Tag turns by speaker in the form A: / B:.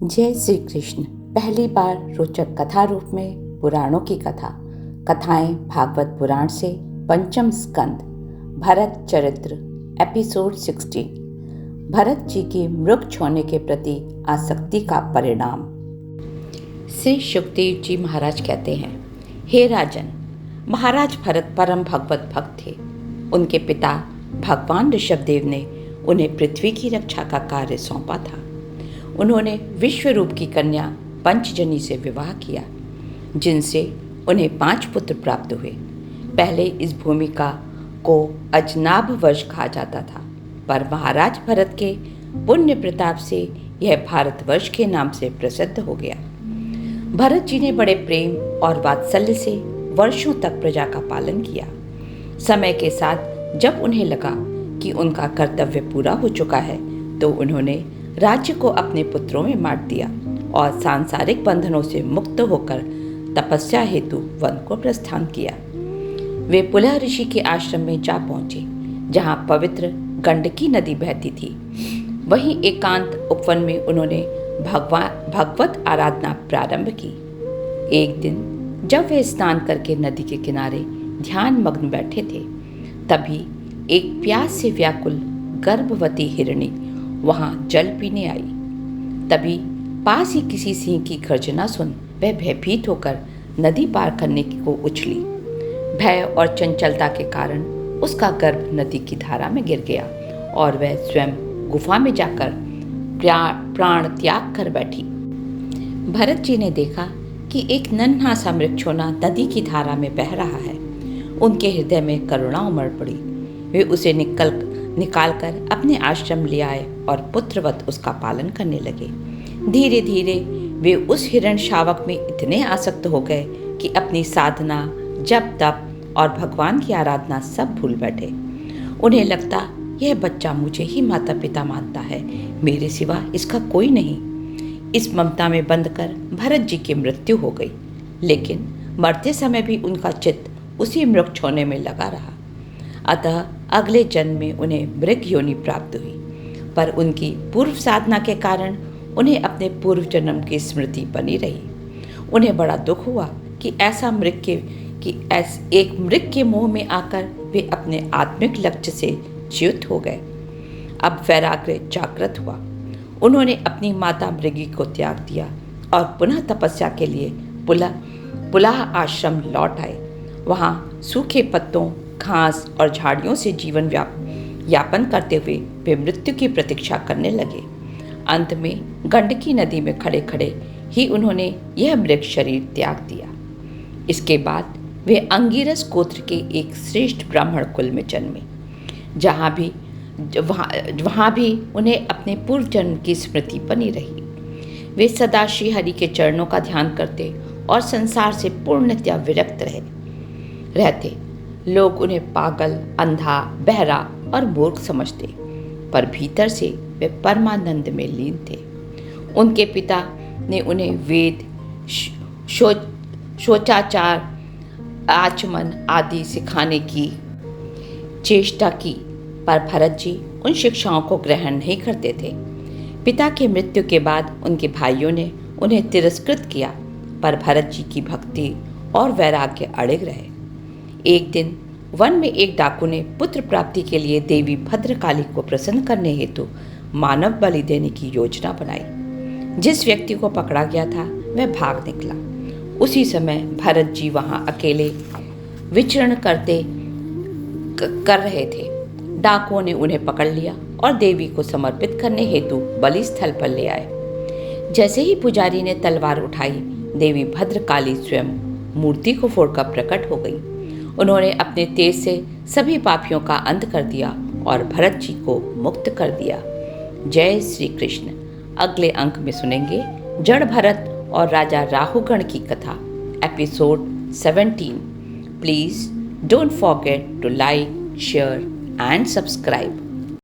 A: जय श्री कृष्ण। पहली बार रोचक कथा रूप में पुराणों की कथा। कथाएं भागवत पुराण से पंचम स्कंद, भरत चरित्र, एपिसोड 16। भरत जी की मृग छोड़ने के प्रति आसक्ति का परिणाम। श्री सुखदेव जी महाराज कहते हैं, हे राजन, महाराज भरत परम भगवत भक्त थे। उनके पिता भगवान ऋषभदेव ने उन्हें पृथ्वी की रक्षा का कार्य सौंपा था। उन्होंने विश्वरूप की कन्या पंचजनी से विवाह किया, जिनसे उन्हें 5 पुत्र प्राप्त हुए। पहले इस भूमिका को अजनाभ वर्ष कहा जाता था, पर महाराज भरत के पुण्य प्रताप से यह भारतवर्ष के नाम से प्रसिद्ध हो गया। भरत जी ने बड़े प्रेम और वात्सल्य से वर्षों तक प्रजा का पालन किया। समय के साथ जब उन्हें लगा कि उनका कर्तव्य पूरा हो चुका है, तो उन्होंने राज्य को अपने पुत्रों में बांट दिया और सांसारिक बंधनों से मुक्त होकर तपस्या हेतु वन को प्रस्थान किया। वे पुलह ऋषि के आश्रम में जा पहुंचे, जहां पवित्र गंडकी नदी बहती थी। वहीं एकांत उपवन में उन्होंने भगवत आराधना प्रारंभ की। एक दिन जब वे स्नान करके नदी के किनारे ध्यान मग्न बैठे थे, तभी एक प्यास से व्याकुल गर्भवती हिरणी वहां जल पीने आई। तभी पास ही किसी सिंह की गर्जना सुन वह भयभीत होकर नदी पार करने को उछली। भय और चंचलता के कारण उसका गर्भ नदी की धारा में गिर गया और वह स्वयं गुफा में जाकर प्राण त्याग कर बैठी। भरत जी ने देखा कि एक नन्हा सा मृगछोना नदी की धारा में बह रहा है। उनके हृदय में करुणा उमड़ पड़ी। वे उसे निकालकर अपने आश्रम ले आए और पुत्रवत उसका पालन करने लगे। धीरे धीरे वे उस हिरण शावक में इतने आसक्त हो गए कि अपनी साधना, जप तप और भगवान की आराधना सब भूल बैठे। उन्हें लगता, यह बच्चा मुझे ही माता पिता मानता है, मेरे सिवा इसका कोई नहीं। इस ममता में बंधकर भरत जी की मृत्यु हो गई, लेकिन मरते समय भी उनका चित्त उसी मृग छोड़ने में लगा रहा। अतः अगले जन्म में उन्हें मृग योनि प्राप्त हुई, पर उनकी पूर्व साधना के कारण उन्हें अपने पूर्व जन्म की स्मृति बनी रही। उन्हें बड़ा दुख हुआ कि एक मृग के मोह में आकर वे अपने आत्मिक लक्ष्य से च्युत हो गए। अब वैराग्य जागृत हुआ। उन्होंने अपनी माता मृगी को त्याग दिया और पुनः तपस्या के लिए पुलह आश्रम लौट आए। वहाँ सूखे पत्तों, घास और झाड़ियों से जीवन यापन करते हुए वे मृत्यु की प्रतीक्षा करने लगे। अंत में गंडकी नदी में खड़े खड़े ही उन्होंने यह मृग शरीर त्याग दिया। इसके बाद वे अंगिरस गोत्र के एक श्रेष्ठ ब्राह्मण कुल में जन्मे, वहाँ भी उन्हें अपने पूर्व जन्म की स्मृति बनी रही। वे सदा श्री हरि के चरणों का ध्यान करते और संसार से पूर्णतया विरक्त रहते। लोग उन्हें पागल, अंधा, बहरा और मूर्ख समझते, पर भीतर से वे परमानंद में लीन थे। उनके पिता ने उन्हें वेद, शोचाचार, आचमन आदि सिखाने की चेष्टा की, पर भरत जी उन शिक्षाओं को ग्रहण नहीं करते थे। पिता की मृत्यु के बाद उनके भाइयों ने उन्हें तिरस्कृत किया, पर भरत जी की भक्ति और वैराग्य अड़िग रहे। एक दिन वन में एक डाकू ने पुत्र प्राप्ति के लिए देवी भद्रकाली को प्रसन्न करने हेतु मानव बलि देने की योजना बनाई। जिस व्यक्ति को पकड़ा गया था वह भाग निकला। उसी समय भरत जी वहां अकेले विचरण कर रहे थे। डाकुओं ने उन्हें पकड़ लिया और देवी को समर्पित करने हेतु बलि स्थल पर ले आए। जैसे ही पुजारी ने तलवार उठाई, देवी भद्रकाली स्वयं मूर्ति को फोड़कर प्रकट हो गई। उन्होंने अपने तेज से सभी पापियों का अंत कर दिया और भरत जी को मुक्त कर दिया। जय श्री कृष्ण। अगले अंक में सुनेंगे जड़ भरत और राजा राहुगण की कथा, episode 17। Please don't forget to like, share and subscribe.